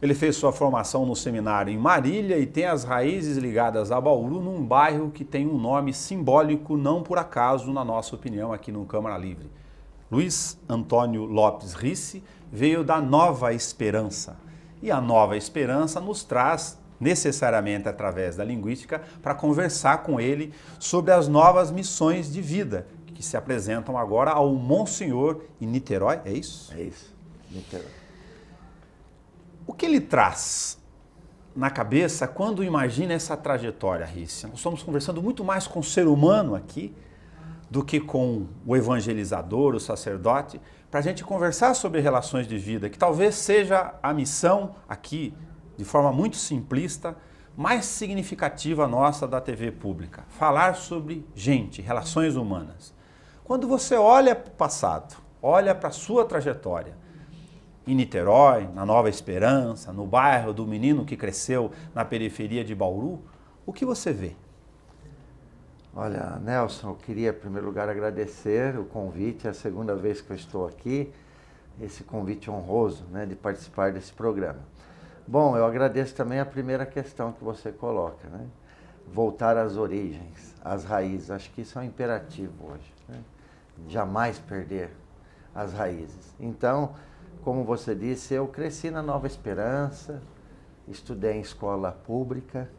Ele fez sua formação no seminário em Marília e tem as raízes ligadas a Bauru, num bairro que tem um nome simbólico, não por acaso, na nossa opinião, aqui no Câmara Livre. Luiz Antônio Lopes Ricci veio da Nova Esperança. E a Nova Esperança nos traz, necessariamente através da linguística, para conversar com ele sobre as novas missões de vida que se apresentam agora ao Monsenhor em Niterói, é isso? É isso, Niterói. O que ele traz na cabeça quando imagina essa trajetória, Ricci? Nós estamos conversando muito mais com o ser humano aqui do que com o evangelizador, o sacerdote, para a gente conversar sobre relações de vida, que talvez seja a missão aqui, de forma muito simplista, mais significativa nossa da TV pública. Falar sobre gente, relações humanas. Quando você olha para o passado, olha para a sua trajetória, em Niterói, na Nova Esperança, no bairro do menino que cresceu na periferia de Bauru, o que você vê? Olha, Nelson, eu queria, em primeiro lugar, agradecer o convite, é a segunda vez que eu estou aqui, esse convite honroso, né, de participar desse programa. Bom, eu agradeço também a primeira questão que você coloca, né? Voltar às origens, às raízes, acho que isso é um imperativo hoje, né? Jamais perder as raízes. Então, como você disse, eu cresci na Nova Esperança, estudei em escola pública,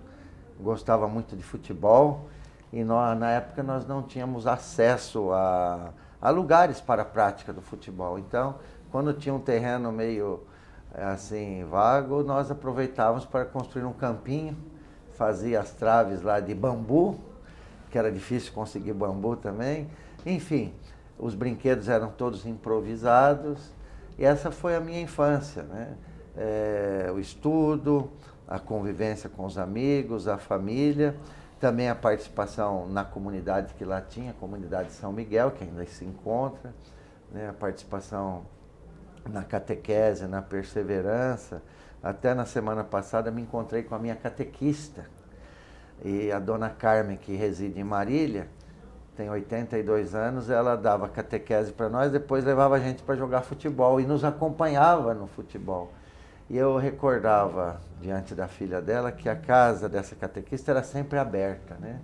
gostava muito de futebol e na época nós não tínhamos acesso a lugares para a prática do futebol. Então, quando tinha um terreno meio assim vago, nós aproveitávamos para construir um campinho, fazia as traves lá de bambu, que era difícil conseguir bambu também. Enfim, os brinquedos eram todos improvisados. E essa foi a minha infância, né? O estudo, a convivência com os amigos, a família, também a participação na comunidade que lá tinha, a comunidade de São Miguel, que ainda se encontra, né? A participação na catequese, na perseverança. Até na semana passada me encontrei com a minha catequista, e a dona Carmen, que reside em Marília, tem 82 anos, ela dava catequese para nós, depois levava a gente para jogar futebol e nos acompanhava no futebol. E eu recordava, diante da filha dela, que a casa dessa catequista era sempre aberta, né?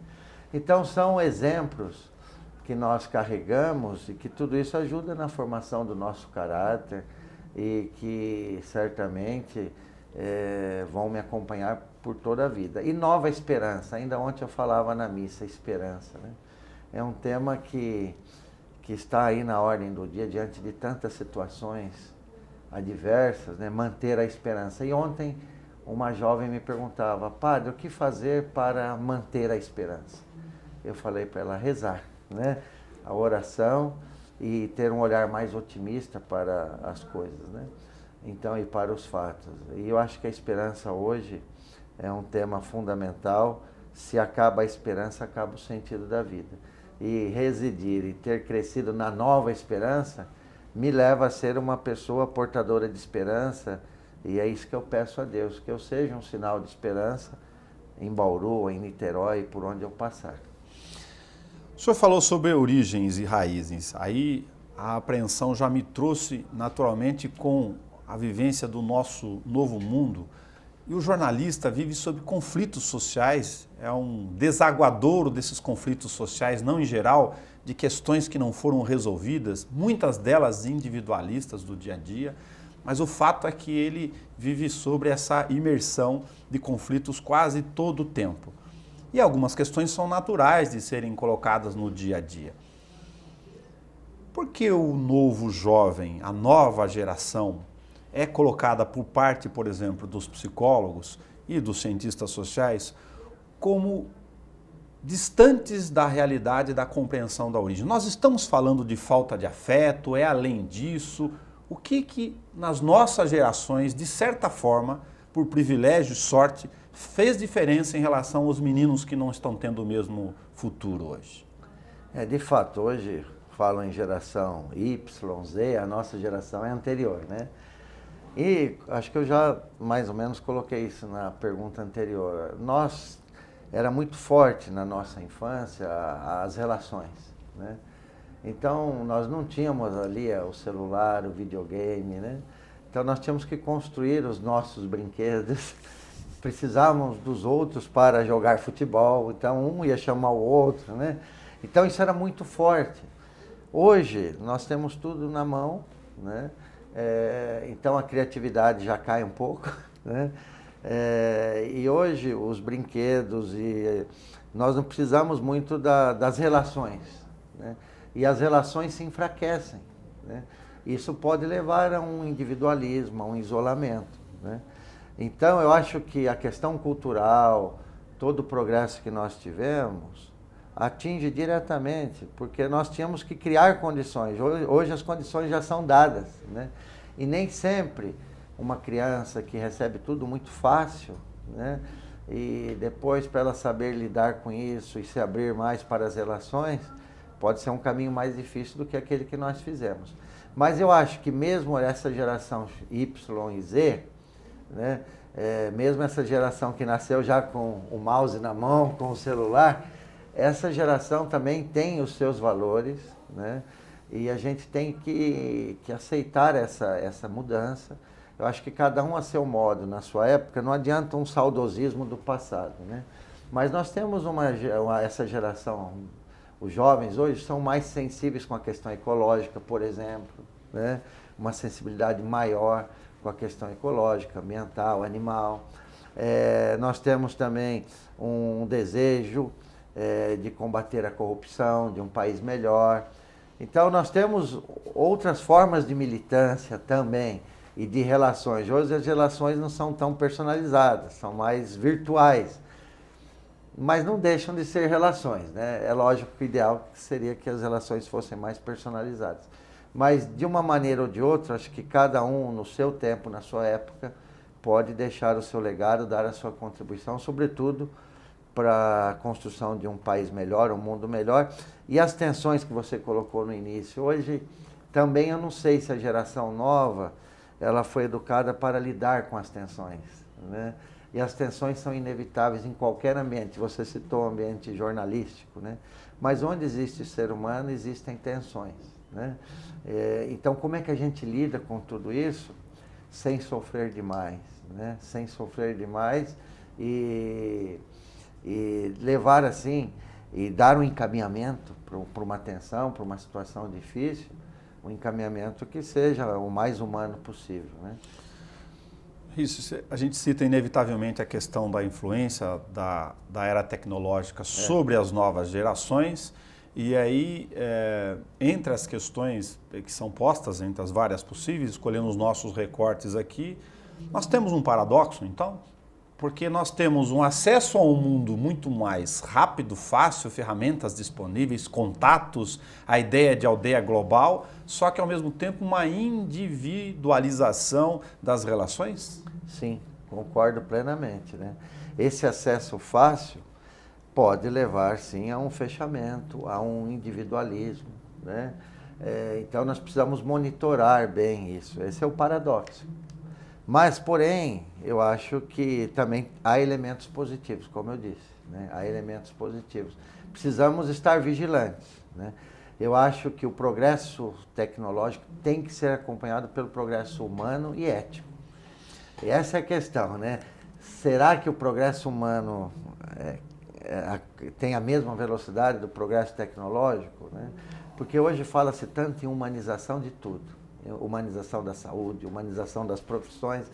Então são exemplos que nós carregamos e que tudo isso ajuda na formação do nosso caráter e que certamente vão me acompanhar por toda a vida. E Nova Esperança, ainda ontem eu falava na missa, esperança, né? É um tema que está aí na ordem do dia, diante de tantas situações adversas, né? Manter a esperança. E ontem uma jovem me perguntava: padre, o que fazer para manter a esperança? Eu falei para ela: rezar, né? A oração e ter um olhar mais otimista para as coisas, né? Então, e para os fatos. E eu acho que a esperança hoje é um tema fundamental. Se acaba a esperança, acaba o sentido da vida. E residir e ter crescido na Nova Esperança me leva a ser uma pessoa portadora de esperança, e é isso que eu peço a Deus, que eu seja um sinal de esperança em Bauru, em Niterói, por onde eu passar. O senhor falou sobre origens e raízes, aí a apreensão já me trouxe naturalmente com a vivência do nosso novo mundo. E o jornalista vive sob conflitos sociais, é um desaguadouro desses conflitos sociais, não em geral, de questões que não foram resolvidas, muitas delas individualistas do dia a dia, mas o fato é que ele vive sobre essa imersão de conflitos quase todo o tempo. E algumas questões são naturais de serem colocadas no dia a dia. Por que o novo jovem, a nova geração, é colocada por parte, por exemplo, dos psicólogos e dos cientistas sociais como distantes da realidade e da compreensão da origem? Nós estamos falando de falta de afeto, é além disso? O que nas nossas gerações, de certa forma, por privilégio e sorte, fez diferença em relação aos meninos que não estão tendo o mesmo futuro hoje? De fato, hoje falam em geração Y, Z, a nossa geração é anterior, né? E acho que eu já mais ou menos coloquei isso na pergunta anterior. Era muito forte na nossa infância as relações, né? Então nós não tínhamos ali o celular, o videogame, né? Então nós tínhamos que construir os nossos brinquedos, precisávamos dos outros para jogar futebol, então um ia chamar o outro, né? Então isso era muito forte. Hoje nós temos tudo na mão, né? Então a criatividade já cai um pouco, né? E hoje os brinquedos, nós não precisamos muito das relações, né? E as relações se enfraquecem, né? Isso pode levar a um individualismo, a um isolamento, né? Então eu acho que a questão cultural, todo o progresso que nós tivemos, atinge diretamente, porque nós tínhamos que criar condições. Hoje as condições já são dadas, né? E nem sempre uma criança que recebe tudo muito fácil, né? E depois, para ela saber lidar com isso e se abrir mais para as relações, pode ser um caminho mais difícil do que aquele que nós fizemos. Mas eu acho que mesmo essa geração Y e Z, né? Mesmo essa geração que nasceu já com o mouse na mão, com o celular, essa geração também tem os seus valores, né? E a gente tem que aceitar essa mudança. Eu acho que cada um a seu modo, na sua época, não adianta um saudosismo do passado, né? Mas nós temos essa geração, os jovens hoje são mais sensíveis com a questão ecológica, por exemplo, né? Uma sensibilidade maior com a questão ecológica, ambiental, animal. Nós temos também um desejo de combater a corrupção, de um país melhor. Então nós temos outras formas de militância também e de relações. Hoje as relações não são tão personalizadas, são mais virtuais, mas não deixam de ser relações, né? É lógico que o ideal seria que as relações fossem mais personalizadas. Mas de uma maneira ou de outra, acho que cada um no seu tempo, na sua época, pode deixar o seu legado, dar a sua contribuição, sobretudo para a construção de um país melhor, um mundo melhor. E as tensões que você colocou no início, hoje também eu não sei se a geração nova ela foi educada para lidar com as tensões, né? E as tensões são inevitáveis em qualquer ambiente. Você citou o ambiente jornalístico, né? Mas onde existe ser humano, existem tensões, né? Então, como é que a gente lida com tudo isso sem sofrer demais, né? Sem sofrer demais e levar assim, e dar um encaminhamento para uma tensão, para uma situação difícil, um encaminhamento que seja o mais humano possível, né? Isso, a gente cita inevitavelmente a questão da influência da era tecnológica sobre as novas gerações, e aí, entre as questões que são postas, entre as várias possíveis, escolhendo os nossos recortes aqui, nós temos um paradoxo, então, porque nós temos um acesso a um mundo muito mais rápido, fácil, ferramentas disponíveis, contatos, a ideia de aldeia global, só que ao mesmo tempo uma individualização das relações? Sim, concordo plenamente, né? Esse acesso fácil pode levar, sim, a um fechamento, a um individualismo, né? Então nós precisamos monitorar bem isso, esse é o paradoxo. Mas, porém, eu acho que também há elementos positivos, como eu disse, né? Há elementos positivos. Precisamos estar vigilantes, né? Eu acho que o progresso tecnológico tem que ser acompanhado pelo progresso humano e ético. E essa é a questão, né? Será que o progresso humano tem a mesma velocidade do progresso tecnológico, né? Porque hoje fala-se tanto em humanização de tudo. Humanização da saúde, humanização das profissões.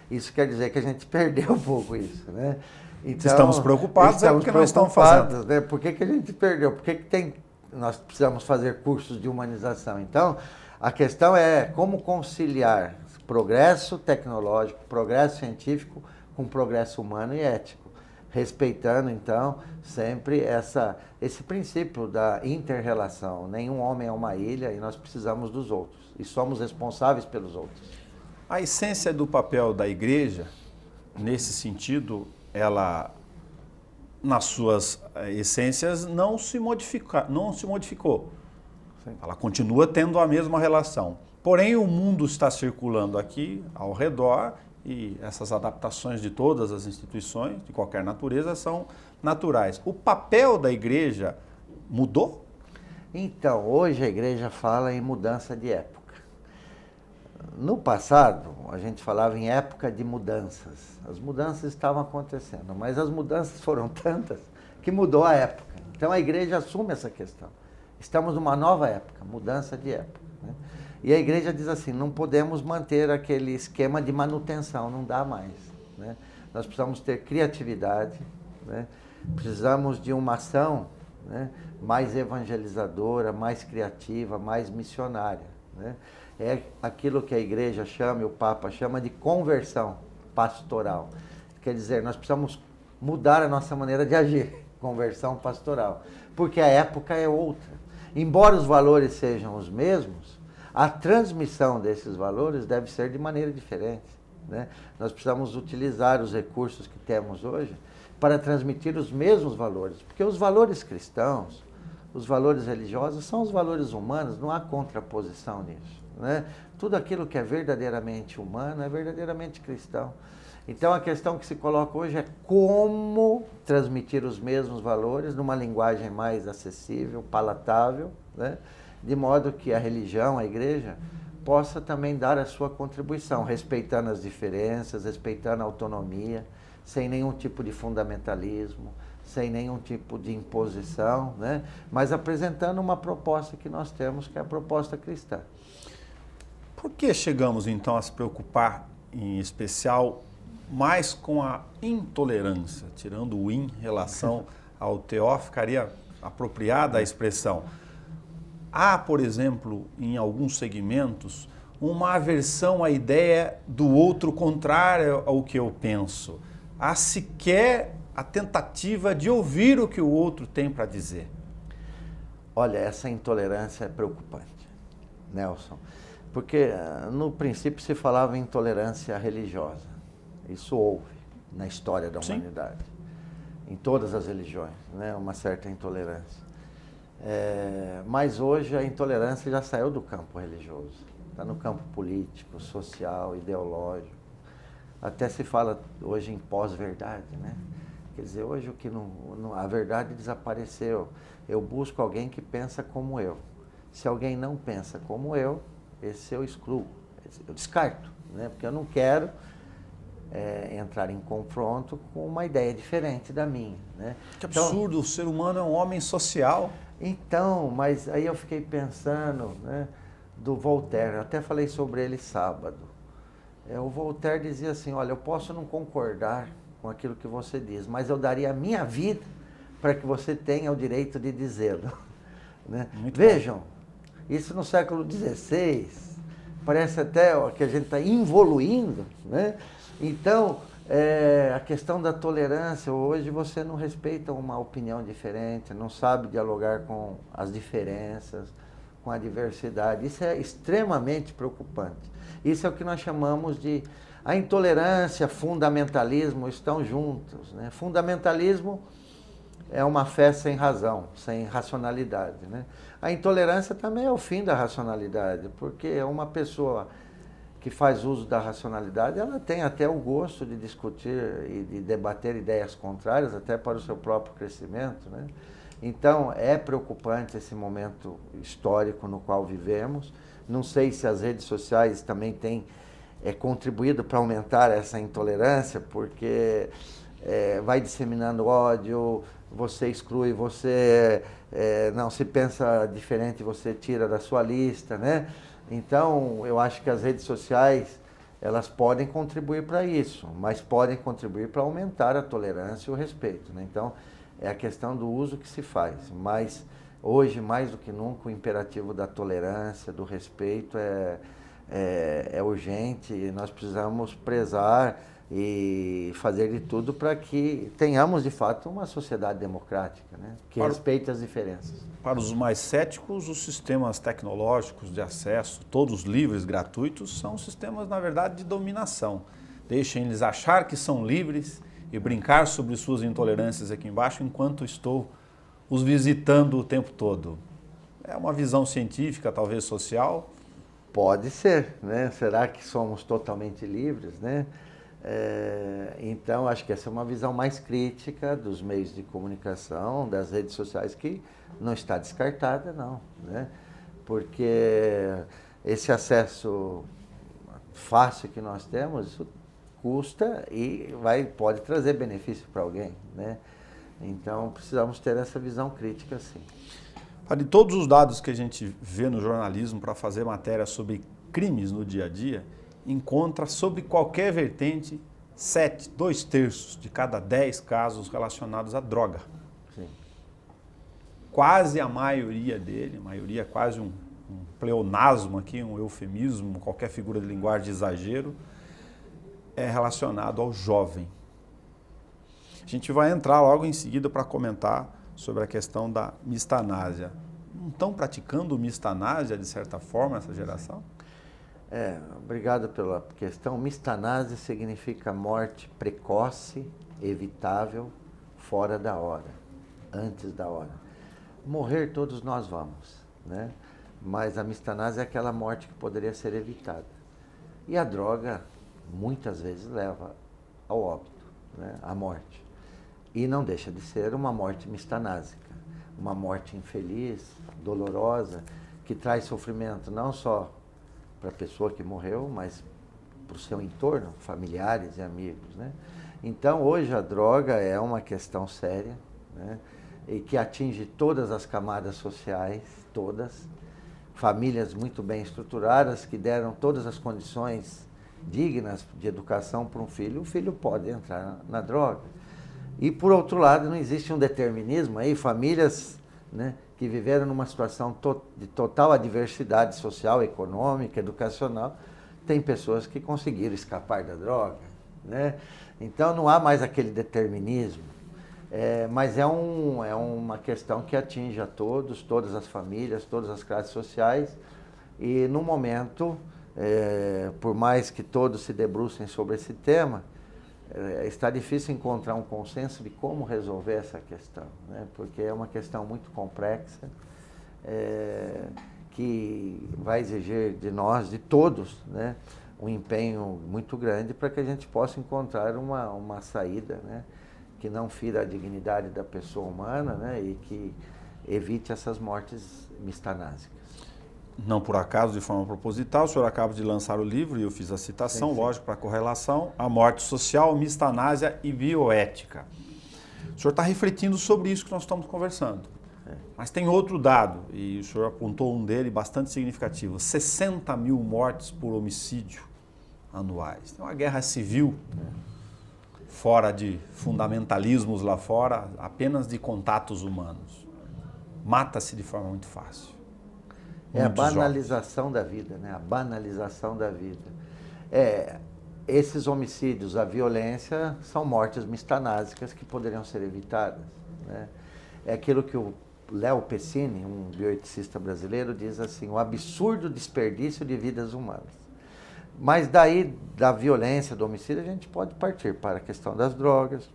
Isso quer dizer que a gente perdeu um pouco isso, né? Então, estamos preocupados, porque não estão fazendo. Né? Por que a gente perdeu? Por que nós precisamos fazer cursos de humanização? Então, a questão é como conciliar progresso tecnológico, progresso científico com progresso humano e ético, respeitando, então, sempre esse princípio da inter-relação. Nenhum homem é uma ilha e nós precisamos dos outros. E somos responsáveis pelos outros. A essência do papel da igreja, nesse sentido, ela, nas suas essências, não se modificou. Sim. Ela continua tendo a mesma relação. Porém, o mundo está circulando aqui, ao redor, e essas adaptações de todas as instituições, de qualquer natureza, são naturais. O papel da igreja mudou? Então, hoje a igreja fala em mudança de época. no passado, a gente falava em época de mudanças. As mudanças estavam acontecendo, mas as mudanças foram tantas que mudou a época. Então a igreja assume essa questão. Estamos numa nova época, mudança de época, né? E a igreja diz assim, não podemos manter aquele esquema de manutenção, não dá mais, né? Nós precisamos ter criatividade, né? Precisamos de uma ação, né, mais evangelizadora, mais criativa, mais missionária, né? É aquilo que a igreja chama, e o Papa chama de conversão pastoral. Quer dizer, nós precisamos mudar a nossa maneira de agir, conversão pastoral, porque a época é outra. Embora os valores sejam os mesmos, a transmissão desses valores deve ser de maneira diferente, né? Nós precisamos utilizar os recursos que temos hoje para transmitir os mesmos valores, porque os valores cristãos, os valores religiosos são os valores humanos, não há contraposição nisso, né? Tudo aquilo que é verdadeiramente humano é verdadeiramente cristão. Então a questão que se coloca hoje é como transmitir os mesmos valores numa linguagem mais acessível, palatável, né? De modo que a religião, a igreja, possa também dar a sua contribuição, respeitando as diferenças, respeitando a autonomia, sem nenhum tipo de fundamentalismo, sem nenhum tipo de imposição, né? Mas apresentando uma proposta que nós temos, que é a proposta cristã. Por que chegamos então a se preocupar, em especial, mais com a intolerância? Tirando o in em relação ao teó, ficaria apropriada a expressão. Há, por exemplo, em alguns segmentos, uma aversão à ideia do outro contrário ao que eu penso. Há sequer a tentativa de ouvir o que o outro tem para dizer. Olha, essa intolerância é preocupante, Nelson, porque no princípio se falava em intolerância religiosa. Isso houve na história da humanidade, em todas as religiões, né? Uma certa intolerância. Mas hoje a intolerância já saiu do campo religioso, está no campo político, social, ideológico. Até se fala hoje em pós-verdade, né? Quer dizer, hoje o que a verdade desapareceu. Eu busco alguém que pensa como eu. Se alguém não pensa como eu, esse eu excluo, eu descarto, né? Porque eu não quero entrar em confronto com uma ideia diferente da minha, né? Que absurdo, então, o ser humano é um homem social. Então, mas aí eu fiquei pensando, né, do Voltaire, eu até falei sobre ele sábado. O Voltaire dizia assim, olha, eu posso não concordar com aquilo que você diz, mas eu daria a minha vida para que você tenha o direito de dizê-lo, né? Vejam, isso no século XVI, parece até que a gente está evoluindo, né? Então, a questão da tolerância, hoje você não respeita uma opinião diferente, não sabe dialogar com as diferenças, com a diversidade. Isso é extremamente preocupante. Isso é o que nós chamamos de... A intolerância, fundamentalismo estão juntos, né? Fundamentalismo é uma fé sem razão, sem racionalidade, né? A intolerância também é o fim da racionalidade, porque uma pessoa que faz uso da racionalidade, ela tem até o gosto de discutir e de debater ideias contrárias, até para o seu próprio crescimento, né? Então, é preocupante esse momento histórico no qual vivemos. Não sei se as redes sociais também têm contribuído para aumentar essa intolerância, porque vai disseminando ódio, você exclui, você não se pensa diferente, você tira da sua lista, né? Então, eu acho que as redes sociais, elas podem contribuir para isso, mas podem contribuir para aumentar a tolerância e o respeito, né? Então, é a questão do uso que se faz, mas hoje, mais do que nunca, o imperativo da tolerância, do respeito é urgente, e nós precisamos prezar e fazer de tudo para que tenhamos, de fato, uma sociedade democrática, né? Que respeite as diferenças. Para os mais céticos, os sistemas tecnológicos de acesso, todos livres, gratuitos, são sistemas, na verdade, de dominação. Deixem eles achar que são livres e brincar sobre suas intolerâncias aqui embaixo, enquanto estou os visitando o tempo todo. É uma visão científica, talvez social? Pode ser, né? Será que somos totalmente livres, né? Então, acho que essa é uma visão mais crítica dos meios de comunicação, das redes sociais, que não está descartada, não, né? Porque esse acesso fácil que nós temos, isso custa e pode trazer benefício para alguém, né? Então precisamos ter essa visão crítica, sim. De todos os dados que a gente vê no jornalismo para fazer matéria sobre crimes no dia a dia, encontra sobre qualquer vertente 2/3 de cada 10 casos relacionados à droga. Sim. Quase a maioria dele, maioria é quase um pleonasmo aqui, um eufemismo, qualquer figura de linguagem de exagero, é relacionado ao jovem. A gente vai entrar logo em seguida para comentar sobre a questão da mistanásia. Não estão praticando mistanásia, de certa forma, essa geração? Obrigado pela questão. Mistanásia significa morte precoce, evitável, fora da hora, antes da hora. Morrer todos nós vamos, né? Mas a mistanásia é aquela morte que poderia ser evitada. E a droga, muitas vezes, leva ao óbito, né? À morte. E não deixa de ser uma morte mistanásica, uma morte infeliz, dolorosa, que traz sofrimento não só para a pessoa que morreu, mas para o seu entorno, familiares e amigos, né? Então, hoje a droga é uma questão séria, né? E que atinge todas as camadas sociais, todas, famílias muito bem estruturadas, que deram todas as condições dignas de educação para um filho, o filho pode entrar na droga. E, por outro lado, não existe um determinismo aí, famílias, né, que viveram numa situação de total adversidade social, econômica, educacional, tem pessoas que conseguiram escapar da droga, né? Então não há mais aquele determinismo, mas é uma questão que atinge a todos, todas as famílias, todas as classes sociais, e no momento, por mais que todos se debrucem sobre esse tema, está difícil encontrar um consenso de como resolver essa questão, né? Porque é uma questão muito complexa, que vai exigir de nós, de todos, né, um empenho muito grande para que a gente possa encontrar uma saída, né, que não fira a dignidade da pessoa humana, né, e que evite essas mortes mistanásicas. Não por acaso, de forma proposital, o senhor acaba de lançar o livro, e eu fiz a citação, sim. Lógico, para correlação, A Morte Social, Mistanásia e Bioética. O senhor está refletindo sobre isso que nós estamos conversando. Mas tem outro dado, e o senhor apontou um dele bastante significativo, 60 mil mortes por homicídio anuais. Tem uma guerra civil, fora de fundamentalismos lá fora, apenas de contatos humanos. Mata-se de forma muito fácil. É a banalização da vida, né? A banalização da vida. Esses homicídios, a violência, são mortes mistanásicas que poderiam ser evitadas, né? É aquilo que o Léo Pessini, um bioeticista brasileiro, diz assim, o absurdo desperdício de vidas humanas. Mas daí, da violência, do homicídio, a gente pode partir para a questão das drogas,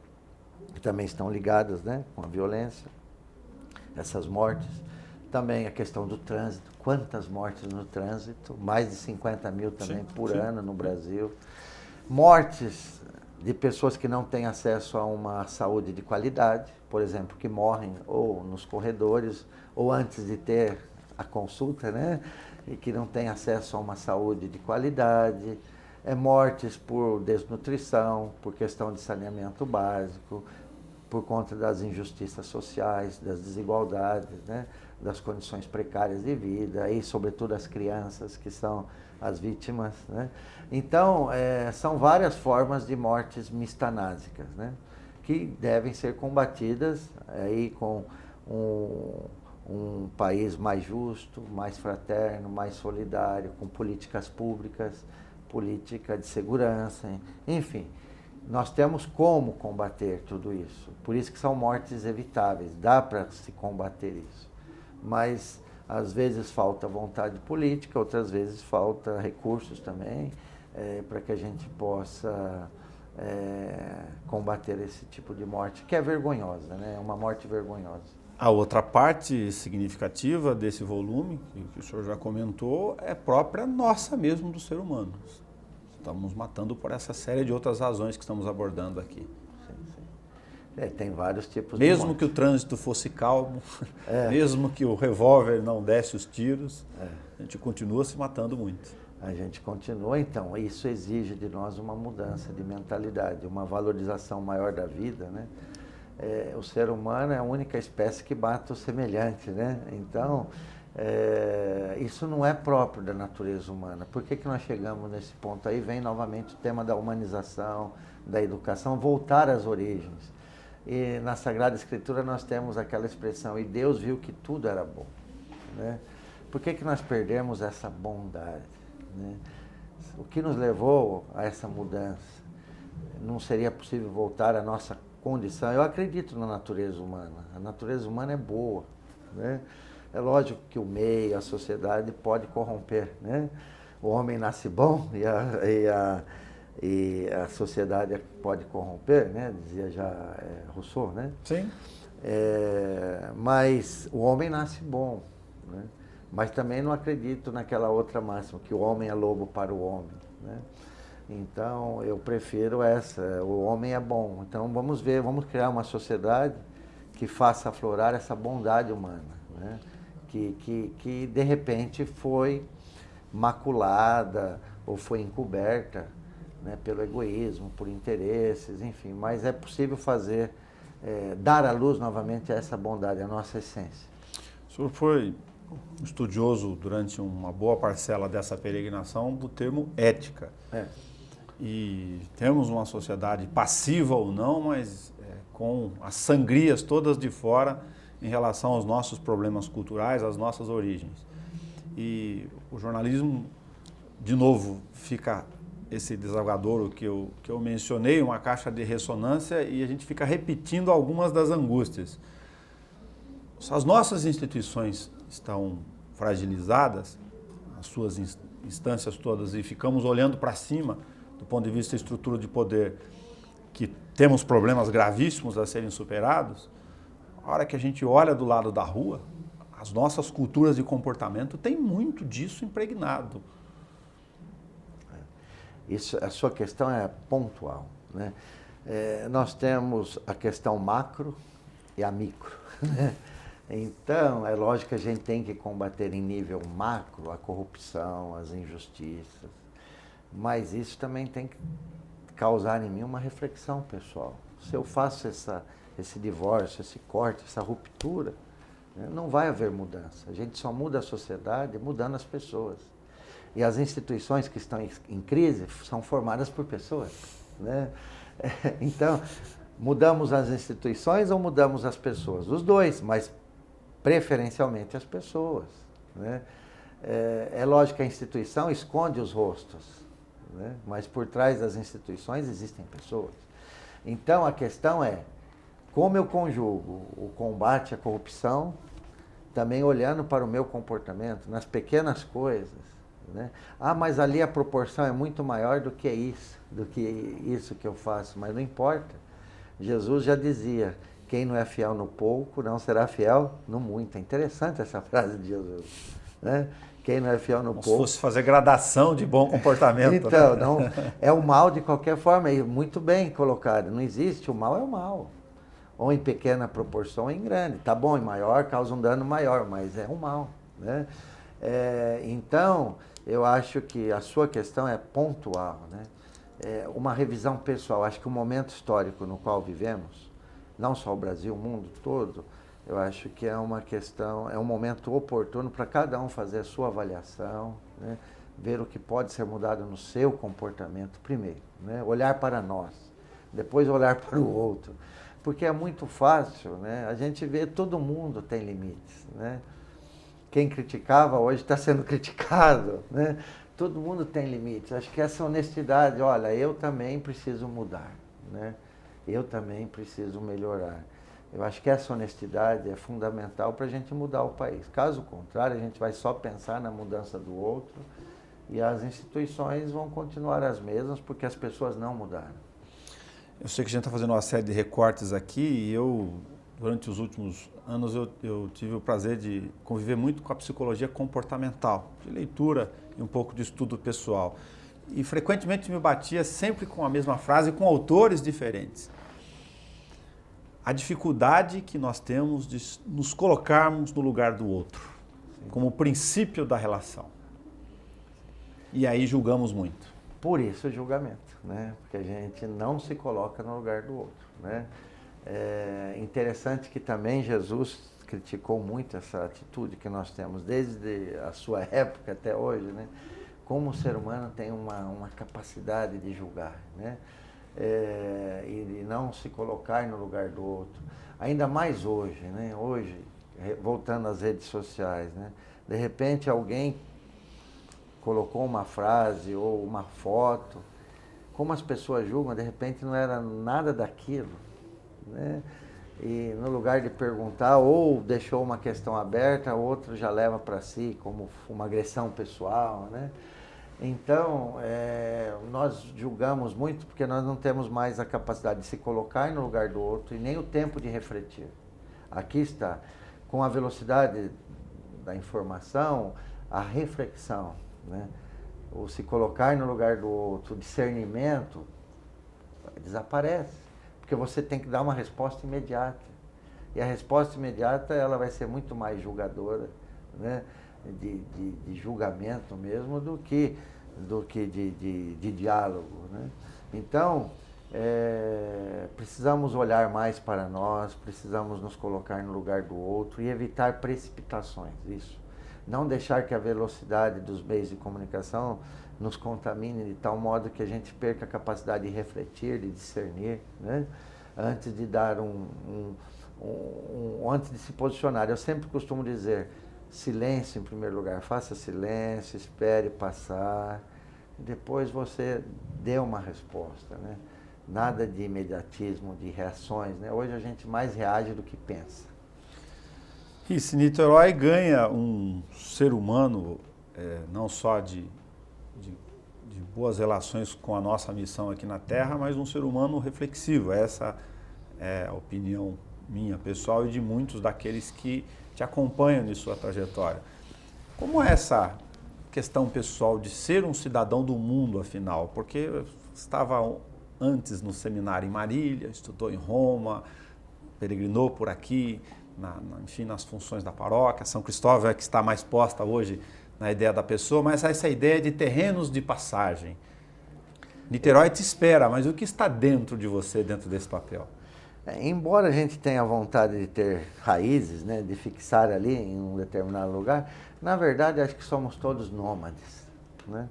que também estão ligadas, né, com a violência, essas mortes. Também a questão do trânsito, quantas mortes no trânsito, mais de 50 mil também por ano no Brasil. Mortes de pessoas que não têm acesso a uma saúde de qualidade, por exemplo, que morrem ou nos corredores, ou antes de ter a consulta, né? E que não têm acesso a uma saúde de qualidade. Mortes por desnutrição, por questão de saneamento básico, por conta das injustiças sociais, das desigualdades, né? Das condições precárias de vida, e sobretudo as crianças que são as vítimas, né? Então, são várias formas de mortes mistanásicas, né, que devem ser combatidas aí com um país mais justo, mais fraterno, mais solidário, com políticas públicas, política de segurança, enfim. Nós temos como combater tudo isso, por isso que são mortes evitáveis, dá para se combater isso. Mas às vezes falta vontade política, outras vezes falta recursos também, para que a gente possa combater esse tipo de morte, que é vergonhosa, né? É uma morte vergonhosa. A outra parte significativa desse volume, que o senhor já comentou, é própria nossa mesmo, do ser humano. Estamos matando por essa série de outras razões que estamos abordando aqui. Tem vários tipos de morte. Mesmo que o trânsito fosse calmo, mesmo que o revólver não desse os tiros, a gente continua se matando muito. A gente continua, então, isso exige de nós uma mudança de mentalidade, uma valorização maior da vida, né? O ser humano é a única espécie que mata o semelhante, né? Então, isso não é próprio da natureza humana. Por que nós chegamos nesse ponto? Aí vem novamente o tema da humanização, da educação, voltar às origens. E na Sagrada Escritura nós temos aquela expressão, e Deus viu que tudo era bom, né? Por que nós perdemos essa bondade, né? O que nos levou a essa mudança? Não seria possível voltar à nossa condição? Eu acredito na natureza humana. A natureza humana é boa, né? É lógico que o meio, a sociedade pode corromper, né? O homem nasce bom e a sociedade pode corromper, né? Dizia já Rousseau, né? Sim. Mas o homem nasce bom, né? Mas também não acredito naquela outra máxima, que o homem é lobo para o homem, né? Então, eu prefiro essa, o homem é bom. Então, vamos criar uma sociedade que faça aflorar essa bondade humana, né? Que de repente foi maculada ou foi encoberta, né, pelo egoísmo, por interesses, enfim. Mas é possível fazer, dar à luz novamente essa bondade, a nossa essência. O senhor foi estudioso durante uma boa parcela dessa peregrinação do termo ética. E temos uma sociedade passiva ou não, mas com as sangrias todas de fora em relação aos nossos problemas culturais, às nossas origens. E o jornalismo, de novo, fica esse desaguadouro que eu mencionei, uma caixa de ressonância, e a gente fica repetindo algumas das angústias. As nossas instituições estão fragilizadas, as suas instâncias todas, e ficamos olhando para cima, do ponto de vista da estrutura de poder, que temos problemas gravíssimos a serem superados. A hora que a gente olha do lado da rua, as nossas culturas de comportamento têm muito disso impregnado. A sua questão é pontual, né? Nós temos a questão macro e a micro, né? Então, é lógico que a gente tem que combater em nível macro a corrupção, as injustiças, mas isso também tem que causar em mim uma reflexão pessoal. Se eu faço esse divórcio, esse corte, essa ruptura, né, não vai haver mudança. A gente só muda a sociedade mudando as pessoas. E as instituições que estão em crise são formadas por pessoas, né? Então, mudamos as instituições ou mudamos as pessoas? Os dois, mas preferencialmente as pessoas, né? É lógico que a instituição esconde os rostos, né? Mas por trás das instituições existem pessoas. Então, a questão é como eu conjugo o combate à corrupção, também olhando para o meu comportamento, nas pequenas coisas, né? Mas ali a proporção é muito maior do que isso que eu faço, mas não importa. Jesus já dizia, quem não é fiel no pouco, não será fiel no muito. É interessante essa frase de Jesus, né? Quem não é fiel no pouco... Se fosse fazer gradação de bom comportamento. Então, né? não, é o mal de qualquer forma, e muito bem colocado. Não existe, o mal é o mal. Ou em pequena proporção ou em grande. Tá bom, em maior, causa um dano maior, mas é um mal, né? Então, eu acho que a sua questão é pontual, né? Uma revisão pessoal. Acho que o momento histórico no qual vivemos, não só o Brasil, o mundo todo, eu acho que é uma questão, é um momento oportuno para cada um fazer a sua avaliação, né? Ver o que pode ser mudado no seu comportamento primeiro, né? Olhar para nós, depois olhar para o outro. Porque é muito fácil, né? A gente vê todo mundo tem limites, né? Quem criticava hoje está sendo criticado, né? Todo mundo tem limites. Acho que essa honestidade, olha, eu também preciso mudar, né? Eu também preciso melhorar. Eu acho que essa honestidade é fundamental para a gente mudar o país. Caso contrário, a gente vai só pensar na mudança do outro e as instituições vão continuar as mesmas porque as pessoas não mudaram. Eu sei que a gente está fazendo uma série de recortes aqui e eu, durante os últimos anos, eu tive o prazer de conviver muito com a psicologia comportamental, de leitura e um pouco de estudo pessoal. E frequentemente me batia sempre com a mesma frase, com autores diferentes. A dificuldade que nós temos de nos colocarmos no lugar do outro, como princípio da relação. E aí julgamos muito. Por isso o julgamento, né? Porque a gente não se coloca no lugar do outro, né? É interessante que também Jesus criticou muito essa atitude que nós temos desde a sua época até hoje, né? Como o ser humano tem uma capacidade de julgar, né? E não se colocar no lugar do outro. Ainda mais hoje, né? Hoje, voltando às redes sociais, né? De repente alguém colocou uma frase ou uma foto, como as pessoas julgam, de repente não era nada daquilo, né? E no lugar de perguntar, ou deixou uma questão aberta, outro já leva para si como uma agressão pessoal, né? Então, nós julgamos muito porque nós não temos mais a capacidade de se colocar no lugar do outro e nem o tempo de refletir. Aqui está, com a velocidade da informação, a reflexão, né? O se colocar no lugar do outro, o discernimento, desaparece. Porque você tem que dar uma resposta imediata. E a resposta imediata ela vai ser muito mais julgadora, né? De julgamento mesmo do que de diálogo, né? Então, precisamos olhar mais para nós, precisamos nos colocar no lugar do outro e evitar precipitações, isso. Não deixar que a velocidade dos meios de comunicação nos contamine de tal modo que a gente perca a capacidade de refletir, de discernir, né? Antes de dar antes de se posicionar. Eu sempre costumo dizer, silêncio em primeiro lugar, faça silêncio, espere passar, depois você dê uma resposta, né? Nada de imediatismo, de reações, né? Hoje a gente mais reage do que pensa. E se Niterói ganha um ser humano, não só de boas relações com a nossa missão aqui na Terra, mas um ser humano reflexivo. Essa é a opinião minha pessoal e de muitos daqueles que te acompanham em sua trajetória. Como é essa questão pessoal de ser um cidadão do mundo, afinal? Porque estava antes no seminário em Marília, estudou em Roma, peregrinou por aqui, enfim, nas funções da paróquia. São Cristóvão é que está mais posta hoje na ideia da pessoa, mas essa ideia de terrenos de passagem. Niterói te espera, mas o que está dentro de você, dentro desse papel? Embora a gente tenha vontade de ter raízes, né, de fixar ali em um determinado lugar, na verdade acho que somos todos nômades, né?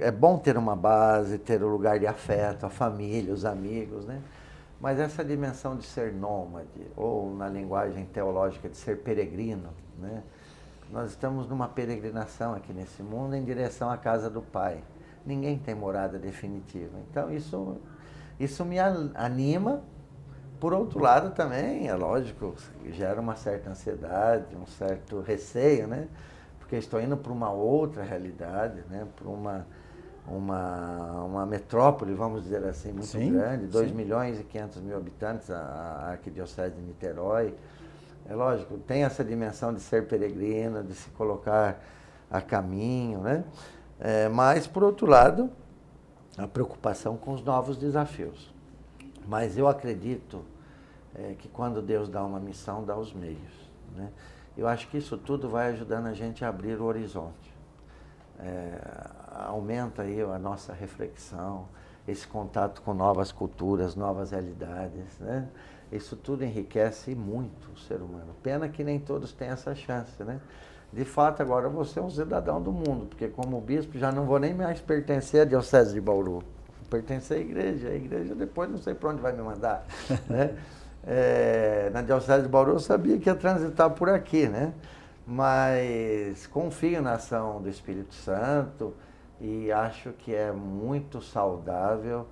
É bom ter uma base, ter um lugar de afeto, a família, os amigos, né? Mas essa dimensão de ser nômade, ou na linguagem teológica de ser peregrino, né? Nós estamos numa peregrinação aqui nesse mundo em direção à casa do Pai. Ninguém tem morada definitiva. Então isso me anima. Por outro lado também, é lógico, gera uma certa ansiedade, um certo receio, né? Porque estou indo para uma outra realidade, né? Para uma metrópole, vamos dizer assim, muito grande, 2 milhões e 500 mil habitantes, a Arquidiocese de Niterói. É lógico, tem essa dimensão de ser peregrino, de se colocar a caminho, né? Mas, por outro lado, a preocupação com os novos desafios. Mas eu acredito que quando Deus dá uma missão, dá os meios, né? Eu acho que isso tudo vai ajudando a gente a abrir o horizonte. Aumenta aí a nossa reflexão, esse contato com novas culturas, novas realidades, né? Isso tudo enriquece muito o ser humano. Pena que nem todos têm essa chance, né? De fato, agora eu vou ser um cidadão do mundo, porque como bispo já não vou nem mais pertencer à Diocese de Bauru. Vou pertencer à igreja depois não sei para onde vai me mandar, né? Na Diocese de Bauru eu sabia que ia transitar por aqui, né? Mas confio na ação do Espírito Santo e acho que é muito saudável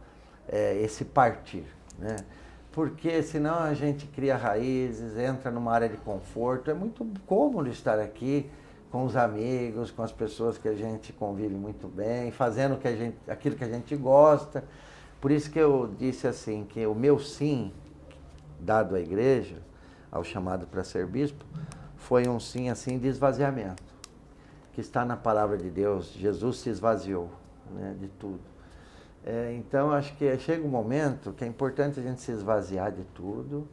esse partir, né? Porque senão a gente cria raízes, entra numa área de conforto. É muito cômodo estar aqui com os amigos, com as pessoas que a gente convive muito bem, fazendo aquilo que a gente gosta. Por isso que eu disse assim, que o meu sim dado à igreja, ao chamado para ser bispo, foi um sim assim de esvaziamento, que está na palavra de Deus. Jesus se esvaziou, né, de tudo. Então, acho que chega um momento que é importante a gente se esvaziar de tudo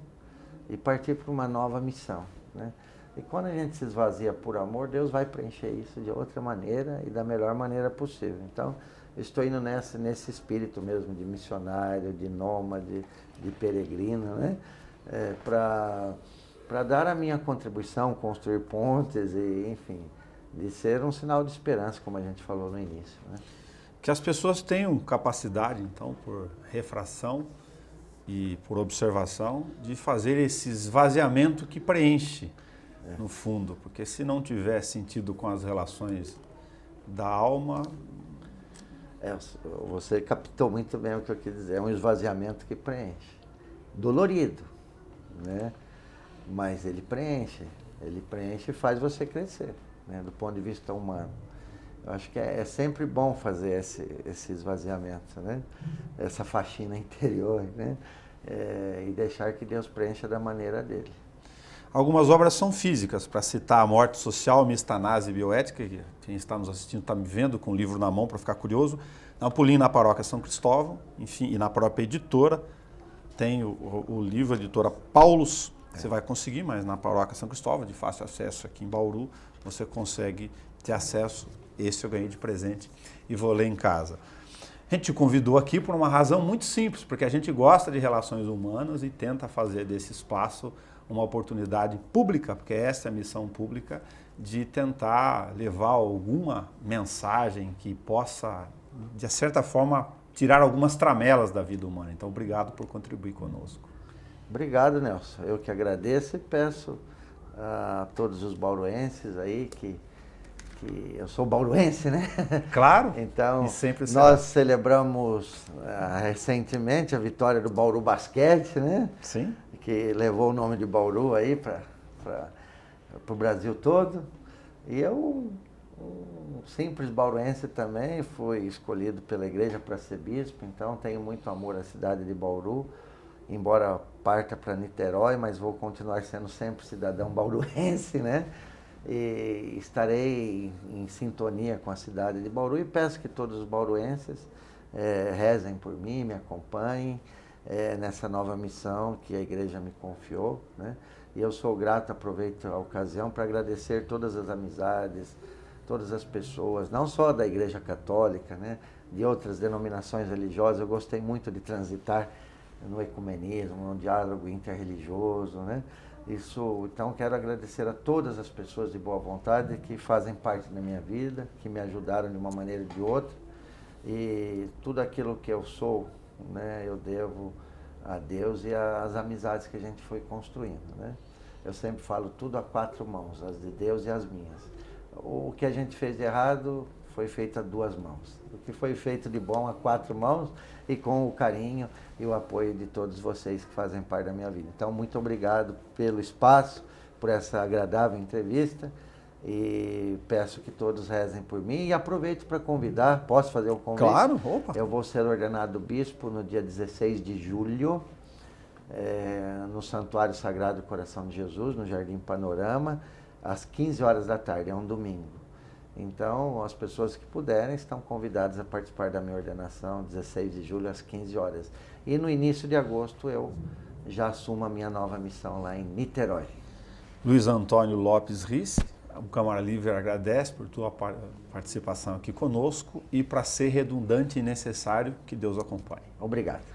e partir para uma nova missão, né? E quando a gente se esvazia por amor, Deus vai preencher isso de outra maneira e da melhor maneira possível. Então, eu estou indo nesse espírito mesmo de missionário, de nômade, de peregrino, né? Para dar a minha contribuição, construir pontes e, enfim, de ser um sinal de esperança, como a gente falou no início, né? Que as pessoas tenham capacidade, então, por refração e por observação, de fazer esse esvaziamento que preenche, no fundo, porque se não tiver sentido com as relações da alma... Você captou muito bem o que eu quis dizer, é um esvaziamento que preenche. Dolorido, né? Mas ele preenche e faz você crescer, né? Do ponto de vista humano. Eu acho que é sempre bom fazer esse esvaziamento, né? Essa faxina interior, né? E deixar que Deus preencha da maneira dele. Algumas obras são físicas, para citar A Morte Social, Mistanase e Bioética, que quem está nos assistindo está me vendo com o livro na mão para ficar curioso. Dá um pulinho na Paróquia São Cristóvão, enfim, e na própria editora. Tem o livro, a editora Paulus, você vai conseguir, mas na Paróquia São Cristóvão, de fácil acesso aqui em Bauru, você consegue ter acesso. Esse eu ganhei de presente e vou ler em casa. A gente te convidou aqui por uma razão muito simples, porque a gente gosta de relações humanas e tenta fazer desse espaço uma oportunidade pública, porque essa é a missão pública, de tentar levar alguma mensagem que possa, de certa forma, tirar algumas tramelas da vida humana. Então, obrigado por contribuir conosco. Obrigado, Nelson. Eu que agradeço e peço a todos os bauruenses aí que eu sou bauruense, né? Claro. Então, e sempre nós celebramos recentemente a vitória do Bauru Basquete, né? Sim. Que levou o nome de Bauru aí para o Brasil todo. E eu, um simples bauruense também, fui escolhido pela igreja para ser bispo, então tenho muito amor à cidade de Bauru, embora parta para Niterói, mas vou continuar sendo sempre cidadão bauruense, né? E estarei em sintonia com a cidade de Bauru e peço que todos os bauruenses rezem por mim, me acompanhem nessa nova missão que a igreja me confiou, né? E eu sou grato, aproveito a ocasião para agradecer todas as amizades, todas as pessoas, não só da Igreja Católica, né? De outras denominações religiosas. Eu gostei muito de transitar no ecumenismo, no diálogo interreligioso, né? Então quero agradecer a todas as pessoas de boa vontade que fazem parte da minha vida, que me ajudaram de uma maneira ou de outra, e tudo aquilo que eu sou, né, eu devo a Deus e às amizades que a gente foi construindo, né? Eu sempre falo tudo a quatro mãos, as de Deus e as minhas. O que a gente fez de errado foi feito a duas mãos. O que foi feito de bom a quatro mãos e com o carinho e o apoio de todos vocês que fazem parte da minha vida. Então, muito obrigado pelo espaço, por essa agradável entrevista e peço que todos rezem por mim e aproveito para convidar, posso fazer um convite? Claro, opa! Eu vou ser ordenado bispo no dia 16 de julho, no Santuário Sagrado do Coração de Jesus, no Jardim Panorama, às 15 horas da tarde, é um domingo. Então, as pessoas que puderem estão convidadas a participar da minha ordenação, 16 de julho, às 15 horas. E no início de agosto eu já assumo a minha nova missão lá em Niterói. Luiz Antônio Lopes Risse, o Câmara Livre agradece por tua participação aqui conosco e, para ser redundante e necessário, que Deus acompanhe. Obrigado.